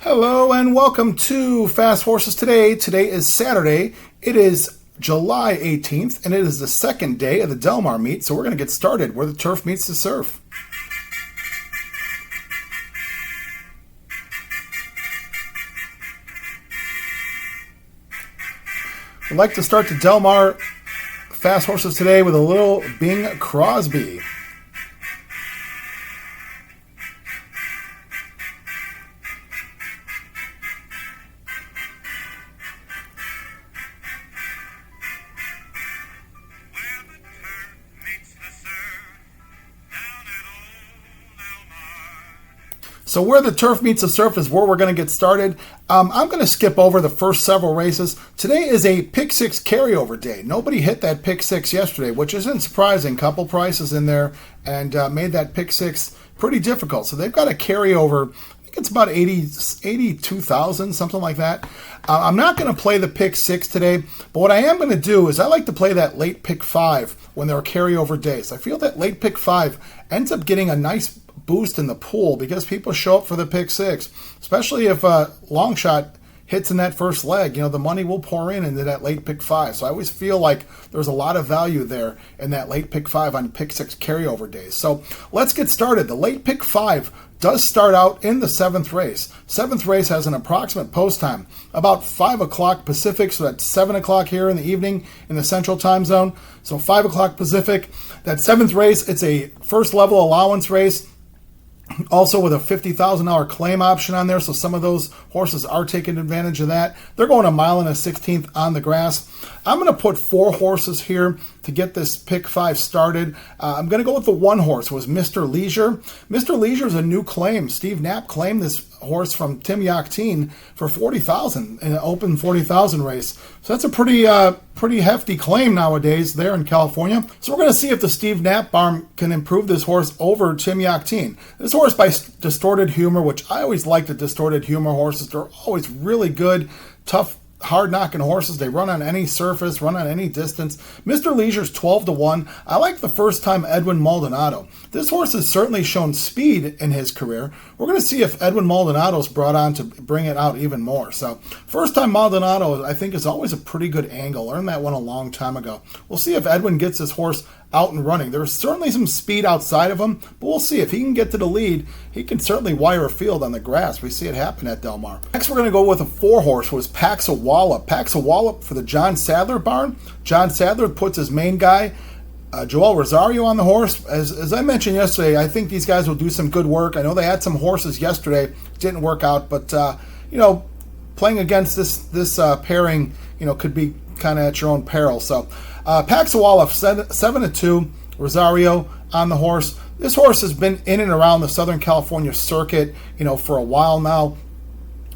Hello and welcome to Fast Horses Today. Today is Saturday. It is July 18th and it is the second day of the Del Mar meet. So we're going to get started where the turf meets the surf. I'd like to start the Del Mar Fast Horses Today with a little Bing Crosby. So where the turf meets the surf is where we're going to get started. I'm going to skip over the first several races. Today is a pick six carryover day. Nobody hit that pick six yesterday, which isn't surprising. Couple prices in there and made that pick six pretty difficult. So they've got a carryover. I think it's about 82,000, something like that. I'm not going to play the pick six today, but what I am going to do is I like to play that late pick five when there are carryover days. I feel that late pick five ends up getting a nice boost in the pool because people show up for the pick six, especially if a long shot hits in that first leg. You know, the money will pour in into that late pick five. So I always feel like there's a lot of value there in that late pick five on pick six carryover days. So let's get started. The late pick five does start out in the seventh race. Seventh race has an approximate post time about 5 o'clock Pacific, so that's 7 o'clock here in the evening in the central time zone. So 5 o'clock Pacific. That seventh race, it's a first level allowance race, also with a $50,000 claim option on there, so some of those horses are taking advantage of that. They're going 1 mile and a 16th on the grass. I'm going to put 4 horses here to get this pick 5 started. I'm going to go with the 1 horse, was Mr. Leisure. Mr. Leisure is a new claim. Steve Knapp claimed this horse from Tim Yakteen for $40,000 in an open $40,000 race. So that's a pretty hefty claim nowadays there in California. So we're going to see if the Steve Knapp barn can improve this horse over Tim Yakteen. This horse by Distorted Humor, which I always like the Distorted Humor horses. They're always really good, tough, hard-knocking horses. They run on any surface, run on any distance. Mr. Leisure's 12-1. I like the first-time Edwin Maldonado. This horse has certainly shown speed in his career. We're going to see if Edwin Maldonado's brought on to bring it out even more. So first-time Maldonado, I think, is always a pretty good angle. Learned that one a long time ago. We'll see if Edwin gets this horse out and running. There's certainly some speed outside of him, but we'll see if he can get to the lead. He can certainly wire a field on the grass. We see it happen at Del Mar. Next, we're going to go with a 4 horse, was Pax-A-Wallop. Pax-A-Wallop for the John Sadler barn. John Sadler puts his main guy, Joel Rosario, on the horse. As I mentioned yesterday, I think these guys will do some good work. I know they had some horses yesterday, didn't work out, but playing against this pairing, could be kind of at your own peril. So Pax-A-Wallop 7-2, Rosario on the horse. This horse has been in and around the Southern California circuit, for a while now.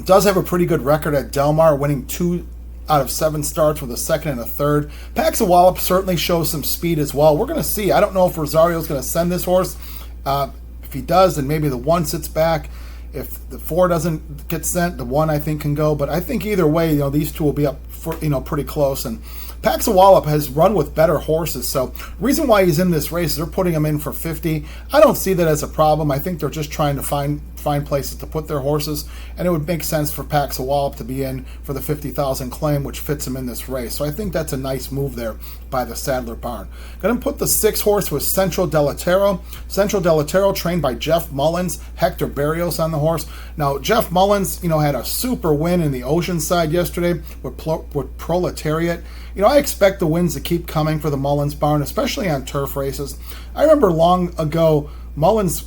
Does have a pretty good record at Del Mar, winning 2 out of 7 starts with a second and a third. Pax-A-Wallop certainly shows some speed as well. We're going to see. I don't know if Rosario's going to send this horse. If he does, then maybe the 1 sits back. If the 4 doesn't get sent, the 1 I think can go. But I think either way, these two will be up for, pretty close. And Pax-A-Wallop has run with better horses, so reason why he's in this race is they're putting him in for 50. I don't see that as a problem. I think they're just trying to find places to put their horses, and it would make sense for Pax-A-Wallop to be in for the 50,000 claim, which fits him in this race. So I think that's a nice move there by the Sadler barn. Going to put the 6 horse with Central Delatero. Central Delatero, trained by Jeff Mullins, Hector Barrios on the horse. Now, Jeff Mullins, had a super win in the Oceanside yesterday with Proletariat. I expect the wins to keep coming for the Mullins barn, especially on turf races. I remember long ago, Mullins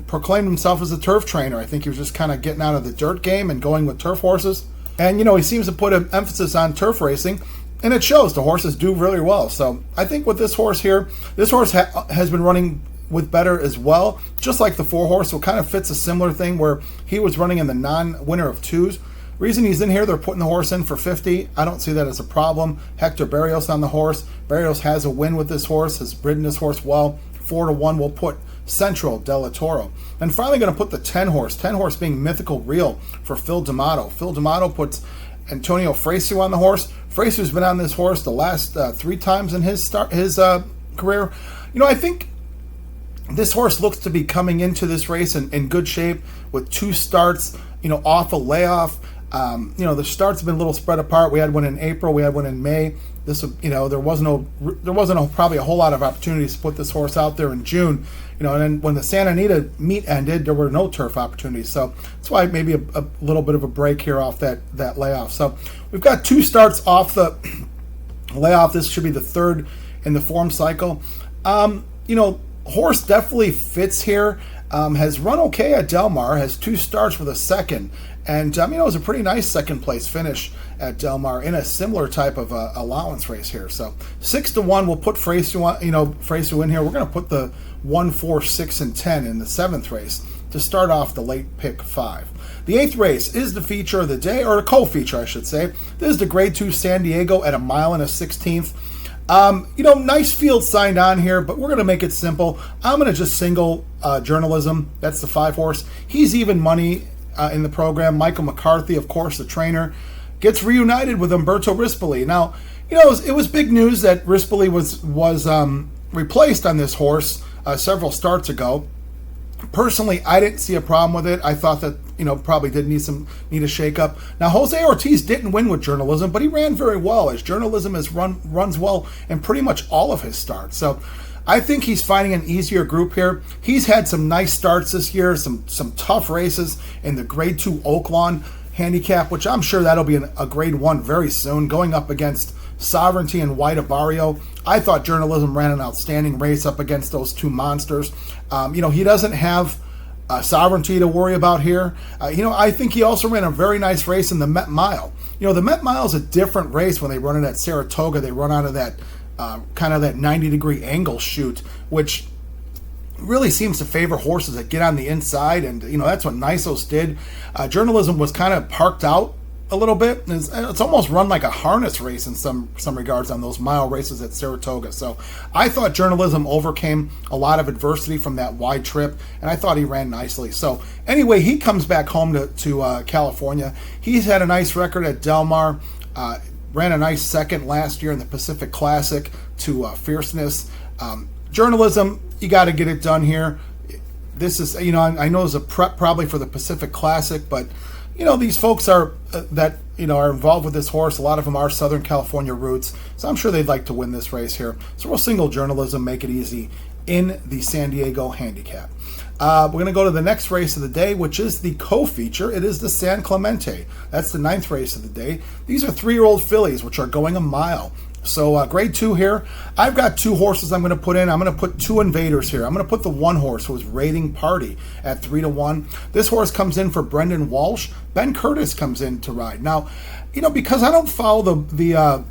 proclaimed himself as a turf trainer. I think he was just kind of getting out of the dirt game and going with turf horses. And, he seems to put an emphasis on turf racing, and it shows. The horses do really well. So I think with this horse here, this horse has been running with better as well, just like the 4 horse. So it kind of fits a similar thing where he was running in the non-winner of 2s. Reason he's in here, they're putting the horse in for 50. I don't see that as a problem. Hector Barrios on the horse. Barrios has a win with this horse, has ridden this horse well. 4-1 will put Central Delatoro. And finally going to put the 10 horse. 10 horse being Mythical Real for Phil D'Amato. Phil D'Amato puts Antonio Fresu on the horse. Fresu's been on this horse the last 3 times in his career. I think This horse looks to be coming into this race in good shape with 2 starts, off a layoff. The starts have been a little spread apart. We had one in April, we had one in May. There wasn't probably a whole lot of opportunities to put this horse out there in June. And then when the Santa Anita meet ended, there were no turf opportunities. So that's why maybe a little bit of a break here off that layoff. So we've got 2 starts off the layoff. This should be the 3rd in the form cycle. Horse definitely fits here. Has run okay at Del Mar, has 2 starts with a 2nd. And, it was a pretty nice 2nd place finish at Del Mar in a similar type of allowance race here. So 6-1, we'll put Freysu in here. We're going to put the 1, 4, 6, and 10 in the 7th race to start off the late pick 5. The 8th race is the feature of the day, or a co-feature, I should say. This is the Grade 2 San Diego at 1 1/16. Nice field signed on here, but we're going to make it simple. I'm going to just single Journalism. That's the 5 horse. He's even money in the program. Michael McCarthy, of course, the trainer, gets reunited with Umberto Rispoli. Now, it was big news that Rispoli was replaced on this horse several starts ago. Personally, I didn't see a problem with it. I thought that, probably did need a shake-up. Now, Jose Ortiz didn't win with Journalism, but he ran very well, as Journalism runs well in pretty much all of his starts. So I think he's finding an easier group here. He's had some nice starts this year, some tough races in the Grade 2 Oaklawn handicap, which I'm sure that'll be a Grade 1 very soon, going up against Sovereignty and White Avario. I thought Journalism ran an outstanding race up against those 2 monsters. He doesn't have Sovereignty to worry about here. I think he also ran a very nice race in the Met Mile. The Met Mile is a different race when they run it at Saratoga. They run out of that kind of that 90-degree angle chute, which really seems to favor horses that get on the inside, and that's what Nisos did. Journalism was kind of parked out a little bit. It's almost run like a harness race in some regards on those mile races at Saratoga. So I thought Journalism overcame a lot of adversity from that wide trip, and I thought he ran nicely. So anyway, he comes back home to California. He's had a nice record at Del Mar. Ran a nice 2nd last year in the Pacific Classic to Fierceness. Journalism, you got to get it done here. This is, I know it's a prep probably for the Pacific Classic, but these folks are involved with this horse. A lot of them are Southern California roots, so I'm sure they'd like to win this race here. So we'll single Journalism, make it easy in the San Diego handicap. We're going to go to the next race of the day, which is the co-feature. It is the San Clemente. That's the 9th race of the day. These are 3-year-old fillies, which are going a mile. So Grade 2 here. I've got 2 horses I'm going to put in. I'm going to put 2 invaders here. I'm going to put the 1 horse who is Raiding Party at 3-1. This horse comes in for Brendan Walsh. Ben Curtis comes in to ride. Now, because I don't follow the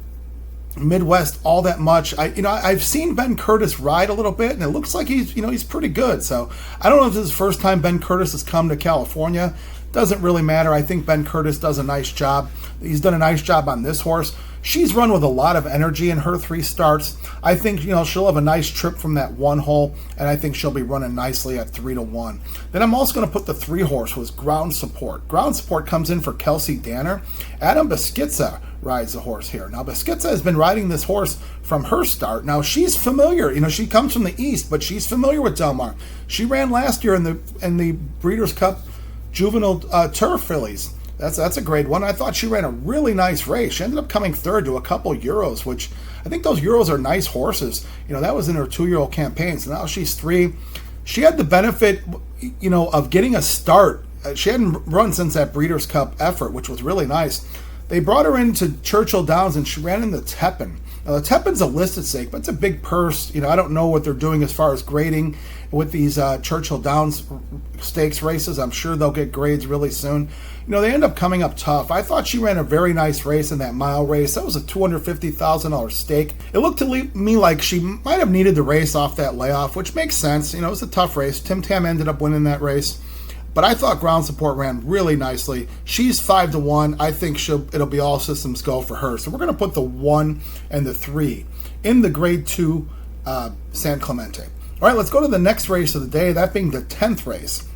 Midwest all that much, I've seen Ben Curtis ride a little bit, and it looks like he's pretty good. So I don't know if this is the first time Ben Curtis has come to California. Doesn't really matter. I think Ben Curtis does a nice job. He's done a nice job on this horse. She's run with a lot of energy in her 3 starts. I think, she'll have a nice trip from that 1 hole, and I think she'll be running nicely at 3-1. Then I'm also going to put the 3 horse, who is Ground Support. Ground Support comes in for Kelsey Danner. Adam Beschizza rides the horse here. Now, Beschizza has been riding this horse from her start. Now, she's familiar. She comes from the East, but she's familiar with Del Mar. She ran last year in the Breeders' Cup Juvenile Turf Fillies. That's a Grade 1. I thought she ran a really nice race. She ended up coming 3rd to a couple Euros, which I think those Euros are nice horses. That was in her 2-year-old campaign. So now she's 3. She had the benefit, of getting a start. She hadn't run since that Breeders' Cup effort, which was really nice. They brought her into Churchill Downs, and she ran in the Tepin. Now, the Tepin's a listed stake, but it's a big purse. I don't know what they're doing as far as grading with these Churchill Downs stakes races. I'm sure they'll get grades really soon. They end up coming up tough. I thought she ran a very nice race in that mile race. That was a $250,000 stake. It looked to me like she might have needed the race off that layoff, which makes sense. It was a tough race. Tim Tam ended up winning that race. But I thought Ground Support ran really nicely. She's 5-1. I think it'll be all systems go for her. So we're going to put the 1 and the 3 in the Grade 2 San Clemente. All right, let's go to the next race of the day, that being the 10th race.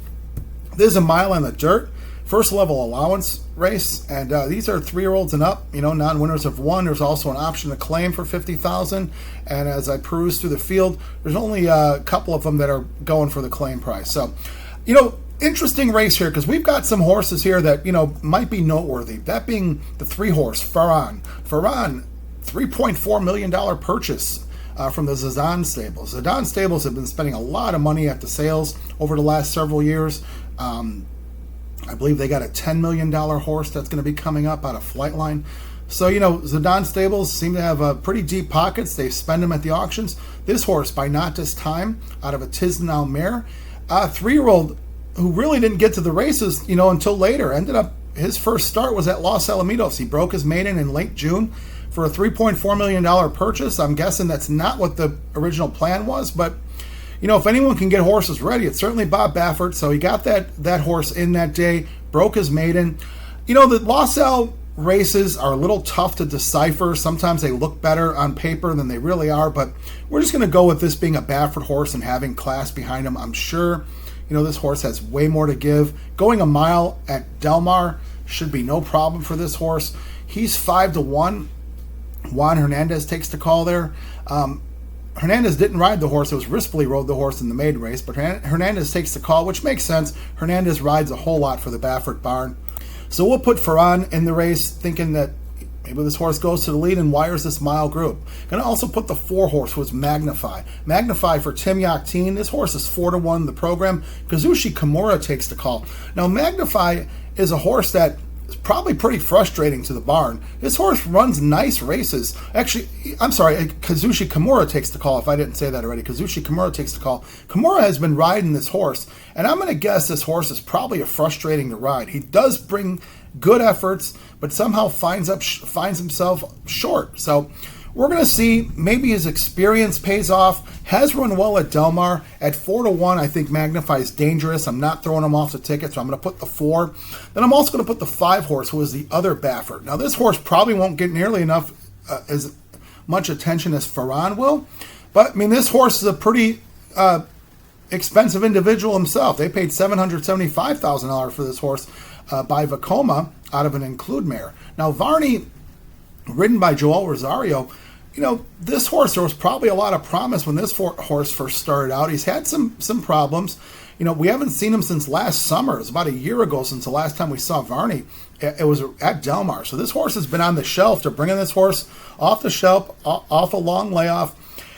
This is a mile on the dirt. first level allowance race, and these are 3-year-olds and up. Non-winners of one. There's also an option to claim for $50,000. And as I peruse through the field, there's only a couple of them that are going for the claim price. So, interesting race here, because we've got some horses here that might be noteworthy. That being the 3-horse Farran. Farran, $3.4 million purchase from the Zidane stables. Zidane stables have been spending a lot of money at the sales over the last several years. I believe they got a $10 million horse that's going to be coming up out of Flightline. So, Zidane stables seem to have pretty deep pockets. They spend them at the auctions. This horse, By Not This Time, out of a Tisdale mare, a 3-year-old who really didn't get to the races, until later. Ended up, his first start was at Los Alamitos. He broke his maiden in late June for a $3.4 million purchase. I'm guessing that's not what the original plan was, but if anyone can get horses ready, it's certainly Bob Baffert. So he got that horse in that day, broke his maiden. The Los Al races are a little tough to decipher. Sometimes they look better on paper than they really are, but we're just going to go with this being a Baffert horse and having class behind him. I'm sure, this horse has way more to give. Going a mile at Del Mar should be no problem for this horse. He's 5-1. Juan Hernandez takes the call there. Hernandez didn't ride the horse. It was Rispoli rode the horse in the maiden race, but Hernandez takes the call, which makes sense. Hernandez rides a whole lot for the Baffert barn. So we'll put Farran in the race, thinking that maybe this horse goes to the lead and wires this mile group. Going to also put the 4-horse, who is Magnify. Magnify for Tim Yakteen. This horse is 4-1 the program. Kazushi Kimura takes the call. Now, Magnify is a horse that is probably pretty frustrating to the barn. This horse runs nice races. Actually, I'm sorry, Kazushi Kimura takes the call, if I didn't say that already. Kazushi Kimura takes the call. Kimura has been riding this horse, and I'm going to guess this horse is probably frustrating to ride. He does bring good efforts, but somehow finds himself short. So we're going to see maybe his experience pays off. Has run well at Del Mar. At 4-1, I think Magnify is dangerous. I'm not throwing him off the ticket, so I'm going to put the 4. Then I'm also going to put the 5-horse, who is the other Baffert. Now, this horse probably won't get nearly enough as much attention as Farran will, but, this horse is a pretty expensive individual himself. They paid $775,000 for this horse by Vacoma out of an Include mare. Now, Varney, ridden by Joel Rosario, this horse, there was probably a lot of promise when this horse first started out. He's had some problems. We haven't seen him since last summer. It was about a year ago since the last time we saw Varney. It was at Del Mar. So this horse has been on the shelf. They're bringing this horse off the shelf, off a long layoff.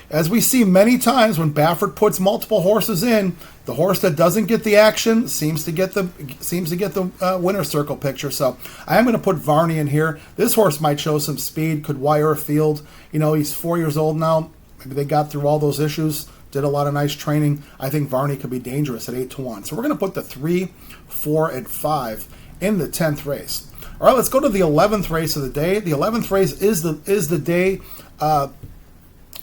As we see many times when Baffert puts multiple horses in, the horse that doesn't get the action seems to get the winner's circle picture. So I am going to put Varney in here. This horse might show some speed, could wire a field. He's 4 years old now. Maybe they got through all those issues, did a lot of nice training. I think Varney could be dangerous at 8-1. So we're going to put the 3, 4, and 5 in the 10th race. All right, let's go to the 11th race of the day. The 11th race is the day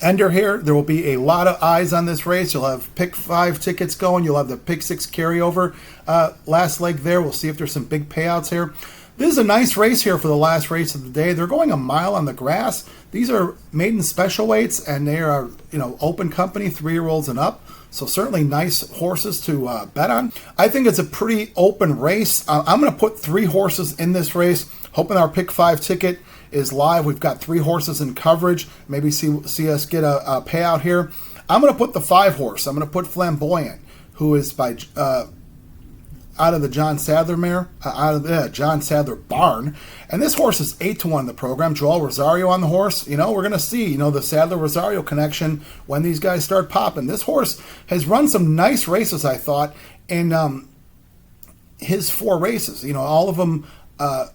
ender here. There will be a lot of eyes on this race. You'll have pick 5 tickets going. You'll have the pick 6 carryover last leg there. We'll see if there's some big payouts here. This is a nice race here for the last race of the day. They're going a mile on the grass. These are maiden special weights, and they are open company, 3-year-olds and up. So certainly nice horses to bet on. I think it's a pretty open race. I'm going to put 3 horses in this race, hoping our pick 5 ticket is live. We've got 3 horses in coverage. Maybe see us get a payout here. I'm going to put the 5-horse. I'm going to put Flamboyant, who is by out of the John Sadler mare, out of the John Sadler barn. And this horse is 8-1 the program. Joel Rosario on the horse. We're going to see, the Sadler-Rosario connection when these guys start popping. This horse has run some nice races, I thought, in his 4 races. All of them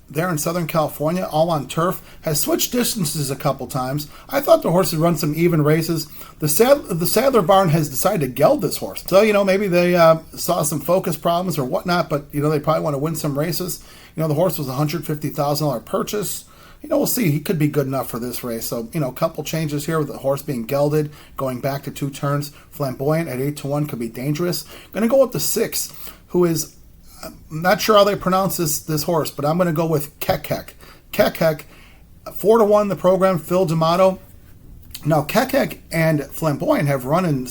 there in Southern California, all on turf. Has switched distances a couple times. I thought the horse had run some even races. The Sadler barn has decided to geld this horse. So, maybe they saw some focus problems or whatnot, but, they probably want to win some races. The horse was a $150,000 purchase. We'll see. He could be good enough for this race. So, a couple changes here with the horse being gelded, going back to 2 turns. Flamboyant at 8-1 could be dangerous. Going to go with the 6, who is, I'm not sure how they pronounce this horse, but I'm going to go with Kekek. Kekek, 4-1 the program, Phil D'Amato. Now, Kekek and Flamboyant have run in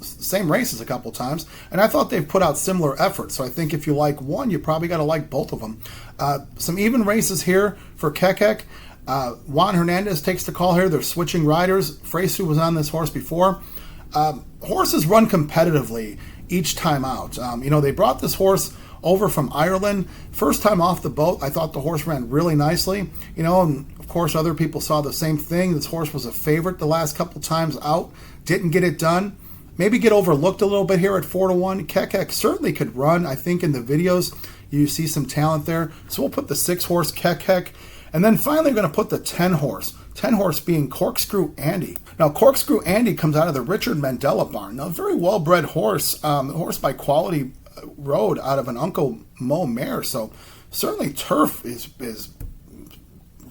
same races a couple times, and I thought they've put out similar efforts. So I think if you like one, you probably got to like both of them. Some even races here for Kekek. Juan Hernandez takes the call here. They're switching riders. Fresu was on this horse before. Horses run competitively each time out. They brought this horse over from Ireland. First time off the boat, I thought the horse ran really nicely. And of course, other people saw the same thing. This horse was a favorite the last couple times out. Didn't get it done. Maybe get overlooked a little bit here at 4-1. Kekek certainly could run. I think in the videos you see some talent there. So we'll put the 6-horse Kekek. And then finally we're going to put the 10-horse. 10-horse being Corkscrew Andy. Now, Corkscrew Andy comes out of the Richard Mandela barn. Now, a very well-bred horse. Horse by Quality Road out of an Uncle Mo mare. So certainly turf is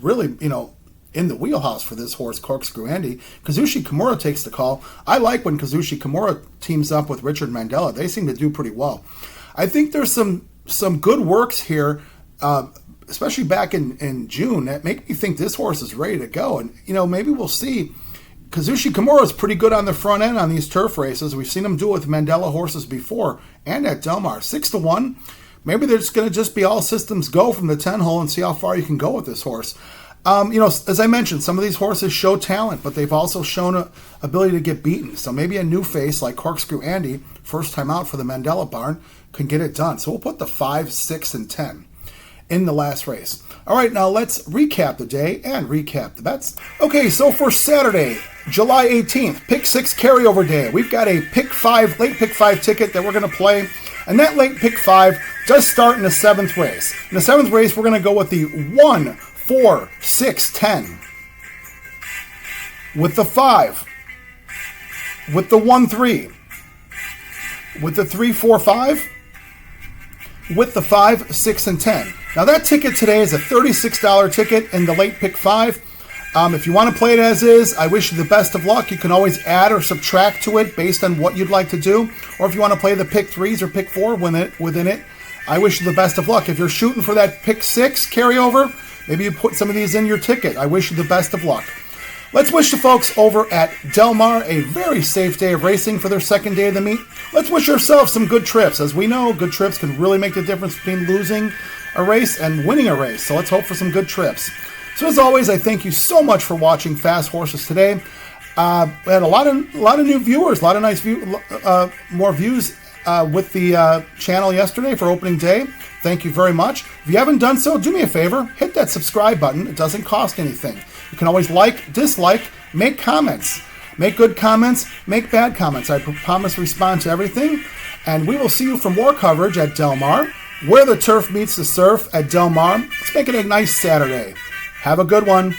really, in the wheelhouse for this horse, Corkscrew Andy. Kazushi Kimura takes the call. I like when Kazushi Kimura teams up with Richard Mandela. They seem to do pretty well. I think there's some good works here, especially back in June, that make me think this horse is ready to go. And, maybe we'll see. Kazushi Kimura is pretty good on the front end on these turf races. We've seen him do it with Mandela horses before and at Del Mar. 6-1. Maybe they're just going to be all systems go from the 10 hole and see how far you can go with this horse. As I mentioned, some of these horses show talent, but they've also shown a ability to get beaten. So maybe a new face like Corkscrew Andy, first time out for the Mandela barn, can get it done. So we'll put the 5, 6, and 10 in the last race. All right, now let's recap the day and recap the bets. Okay, so for Saturday, July 18th, Pick 6 Carryover Day. We've got a late Pick 5 ticket that we're going to play. And that late Pick 5 does start in the 7th race. In the 7th race, we're going to go with the 1, 4, 6, 10. With the 5. With the 1, 3. With the 3, 4, 5. With the 5, 6, and 10. Now that ticket today is a $36 ticket in the late Pick 5. If you want to play it as is, I wish you the best of luck. You can always add or subtract to it based on what you'd like to do. Or if you want to play the Pick 3s or Pick 4 within it, I wish you the best of luck. If you're shooting for that Pick 6 carryover, maybe you put some of these in your ticket. I wish you the best of luck. Let's wish the folks over at Del Mar a very safe day of racing for their second day of the meet. Let's wish ourselves some good trips. As we know, good trips can really make the difference between losing a race and winning a race. So let's hope for some good trips. So as always, I thank you so much for watching Fast Horses today. We had a lot of new viewers, a lot of nice more views with the channel yesterday for opening day. Thank you very much. If you haven't done so, do me a favor, hit that subscribe button. It doesn't cost anything. You can always like, dislike, make comments. Make good comments, make bad comments. I promise to respond to everything. And we will see you for more coverage at Del Mar, where the turf meets the surf at Del Mar. Let's make it a nice Saturday. Have a good one.